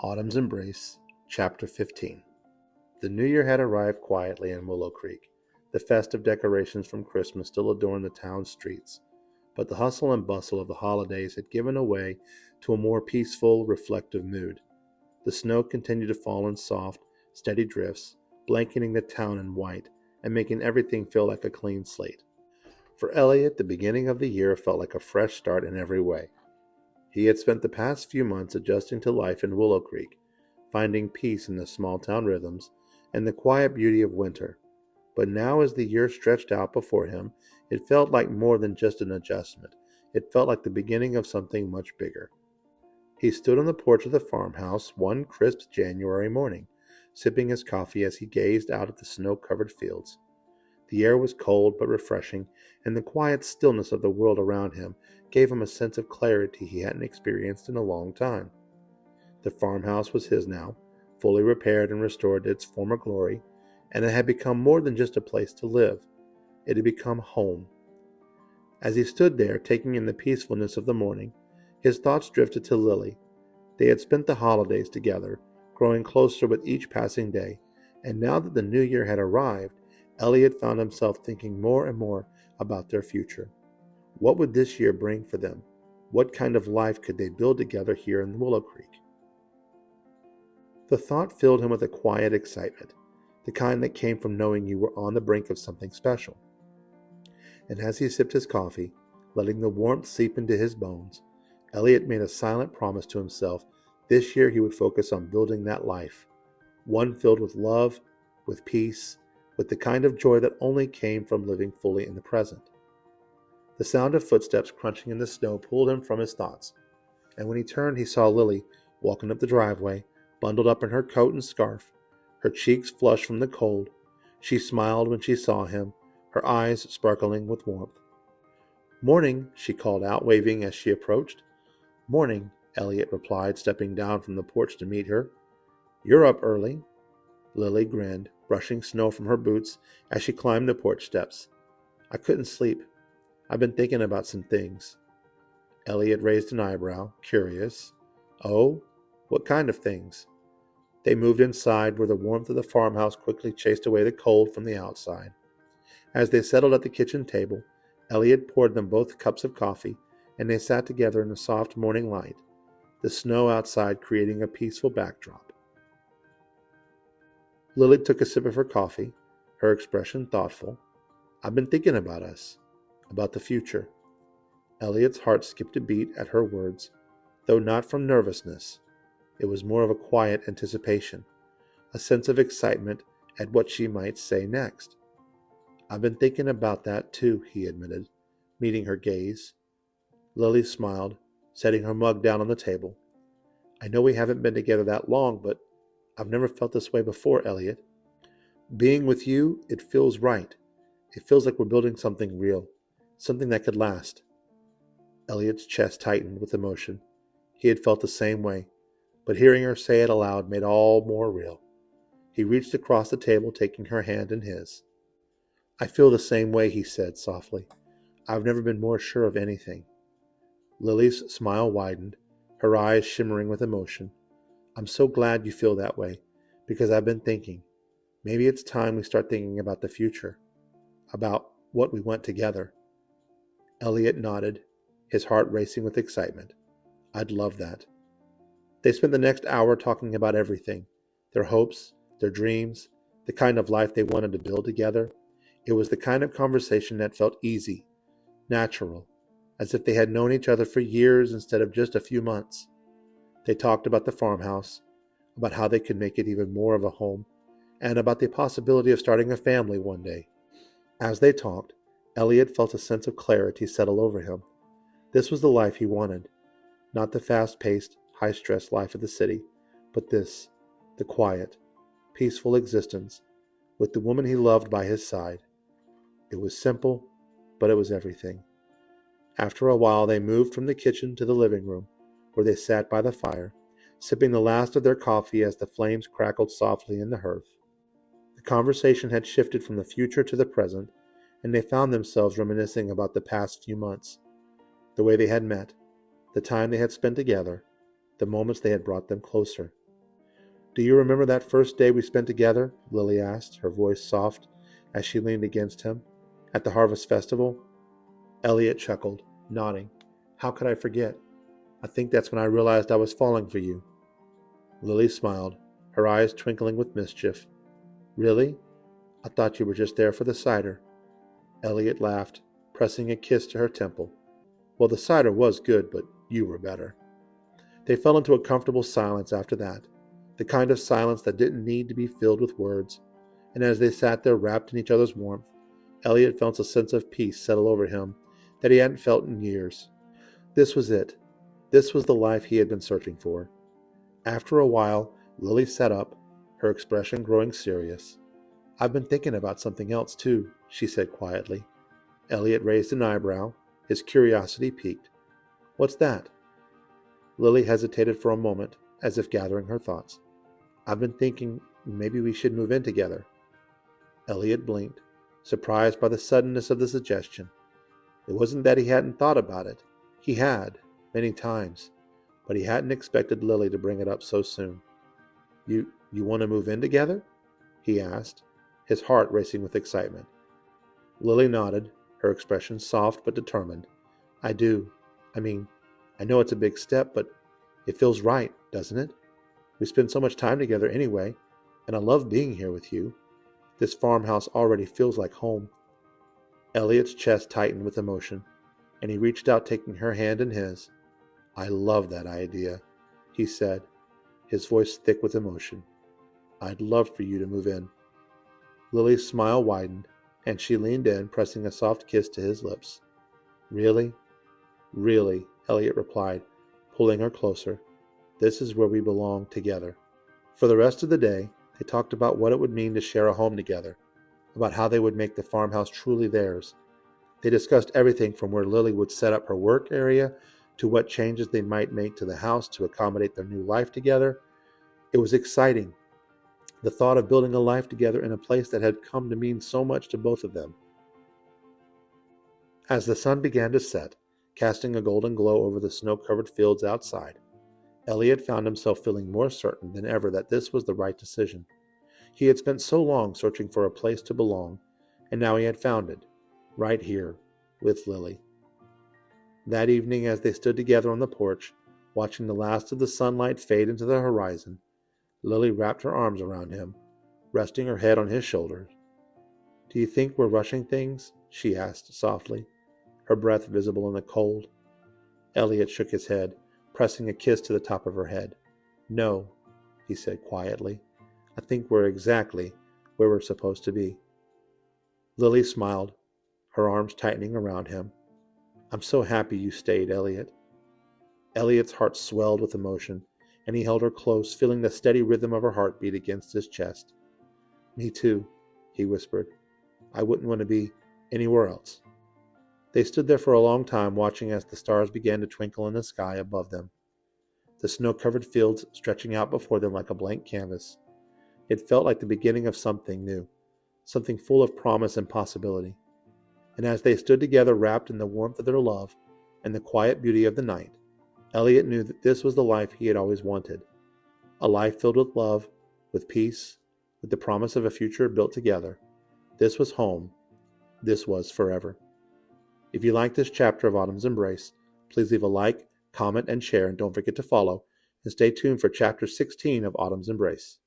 Autumn's Embrace, Chapter 15. The new year had arrived quietly in Willow Creek. The festive decorations from Christmas still adorned the town's streets, but the hustle and bustle of the holidays had given way to a more peaceful, reflective mood. The snow continued to fall in soft, steady drifts, blanketing the town in white and making everything feel like a clean slate. For Elliot, the beginning of the year felt like a fresh start in every way. He had spent the past few months adjusting to life in Willow Creek, finding peace in the small town rhythms and the quiet beauty of winter. But now, as the year stretched out before him, it felt like more than just an adjustment. It felt like the beginning of something much bigger. He stood on the porch of the farmhouse one crisp January morning, sipping his coffee as he gazed out at the snow-covered fields. The air was cold but refreshing, and the quiet stillness of the world around him gave him a sense of clarity he hadn't experienced in a long time. The farmhouse was his now, fully repaired and restored to its former glory, and it had become more than just a place to live. It had become home. As he stood there, taking in the peacefulness of the morning, his thoughts drifted to Lily. They had spent the holidays together, growing closer with each passing day, and now that the new year had arrived, Elliot found himself thinking more and more about their future. What would this year bring for them? What kind of life could they build together here in Willow Creek? The thought filled him with a quiet excitement, the kind that came from knowing you were on the brink of something special. And as he sipped his coffee, letting the warmth seep into his bones, Elliot made a silent promise to himself this year he would focus on building that life, one filled with love, with peace, with the kind of joy that only came from living fully in the present. The sound of footsteps crunching in the snow pulled him from his thoughts, and when he turned he saw Lily walking up the driveway, bundled up in her coat and scarf, her cheeks flushed from the cold. She smiled when she saw him, her eyes sparkling with warmth. "Morning," she called out, waving as she approached. "Morning," Elliot replied, stepping down from the porch to meet her. "You're up early." Lily grinned, brushing snow from her boots as she climbed the porch steps. "I couldn't sleep. I've been thinking about some things." Elliot raised an eyebrow, curious. "Oh? What kind of things?" They moved inside, where the warmth of the farmhouse quickly chased away the cold from the outside. As they settled at the kitchen table, Elliot poured them both cups of coffee, and they sat together in the soft morning light, the snow outside creating a peaceful backdrop. Lily took a sip of her coffee, her expression thoughtful. "I've been thinking about us, about the future." Elliot's heart skipped a beat at her words, though not from nervousness. It was more of a quiet anticipation, a sense of excitement at what she might say next. "I've been thinking about that too," he admitted, meeting her gaze. Lily smiled, setting her mug down on the table. "I know we haven't been together that long, but I've never felt this way before, Elliot. Being with you, it feels right. It feels like we're building something real, something that could last." Elliot's chest tightened with emotion. He had felt the same way, but hearing her say it aloud made all more real. He reached across the table, taking her hand in his. "I feel the same way," he said softly. "I've never been more sure of anything." Lily's smile widened, her eyes shimmering with emotion. "I'm so glad you feel that way, because I've been thinking. Maybe it's time we start thinking about the future, about what we want together." Elliot nodded, his heart racing with excitement. "I'd love that." They spent the next hour talking about everything, their hopes, their dreams, the kind of life they wanted to build together. It was the kind of conversation that felt easy, natural, as if they had known each other for years instead of just a few months. They talked about the farmhouse, about how they could make it even more of a home, and about the possibility of starting a family one day. As they talked, Elliot felt a sense of clarity settle over him. This was the life he wanted. Not the fast-paced, high-stress life of the city, but this, the quiet, peaceful existence, with the woman he loved by his side. It was simple, but it was everything. After a while, they moved from the kitchen to the living room, where they sat by the fire, sipping the last of their coffee as the flames crackled softly in the hearth. The conversation had shifted from the future to the present, and they found themselves reminiscing about the past few months, the way they had met, the time they had spent together, the moments they had brought them closer. Do you remember that first day we spent together? Lily asked, her voice soft as she leaned against him. At the Harvest Festival? Elliot chuckled, nodding. How could I forget? I think that's when I realized I was falling for you. Lily smiled, her eyes twinkling with mischief. Really? I thought you were just there for the cider. Elliot laughed, pressing a kiss to her temple. Well, the cider was good, but you were better. They fell into a comfortable silence after that, the kind of silence that didn't need to be filled with words, and as they sat there wrapped in each other's warmth, Elliot felt a sense of peace settle over him that he hadn't felt in years. This was it. This was the life he had been searching for. After a while, Lily sat up, her expression growing serious. I've been thinking about something else, too, she said quietly. Elliot raised an eyebrow, his curiosity piqued. What's that? Lily hesitated for a moment, as if gathering her thoughts. I've been thinking maybe we should move in together. Elliot blinked, surprised by the suddenness of the suggestion. It wasn't that he hadn't thought about it. He had, many times, but he hadn't expected Lily to bring it up so soon. You want to move in together? He asked, his heart racing with excitement. Lily nodded, her expression soft but determined. I do. I know it's a big step, but it feels right, doesn't it? We spend so much time together anyway, and I love being here with you. This farmhouse already feels like home. Elliot's chest tightened with emotion, and he reached out, taking her hand in his. I love that idea, he said, his voice thick with emotion. I'd love for you to move in. Lily's smile widened, and she leaned in, pressing a soft kiss to his lips. Really? Really, Elliot replied, pulling her closer. This is where we belong together. For the rest of the day, they talked about what it would mean to share a home together, about how they would make the farmhouse truly theirs. They discussed everything from where Lily would set up her work area to what changes they might make to the house to accommodate their new life together. It was exciting, the thought of building a life together in a place that had come to mean so much to both of them. As the sun began to set, casting a golden glow over the snow-covered fields outside, Elliot found himself feeling more certain than ever that this was the right decision. He had spent so long searching for a place to belong, and now he had found it, right here, with Lily. That evening, as they stood together on the porch, watching the last of the sunlight fade into the horizon, Lily wrapped her arms around him, resting her head on his shoulder. Do you think we're rushing things? She asked softly, her breath visible in the cold. Elliot shook his head, pressing a kiss to the top of her head. No, he said quietly. I think we're exactly where we're supposed to be. Lily smiled, her arms tightening around him. I'm so happy you stayed, Elliot. Elliot's heart swelled with emotion, and he held her close, feeling the steady rhythm of her heartbeat against his chest. Me too, he whispered. I wouldn't want to be anywhere else. They stood there for a long time, watching as the stars began to twinkle in the sky above them, the snow-covered fields stretching out before them like a blank canvas. It felt like the beginning of something new, something full of promise and possibility. And as they stood together, wrapped in the warmth of their love and the quiet beauty of the night, Elliot knew that this was the life he had always wanted, a life filled with love, with peace, with the promise of a future built together. This was home. This was forever. If you like this chapter of Autumn's Embrace, please leave a like, comment, and share, and don't forget to follow, and stay tuned for Chapter 16 of Autumn's Embrace.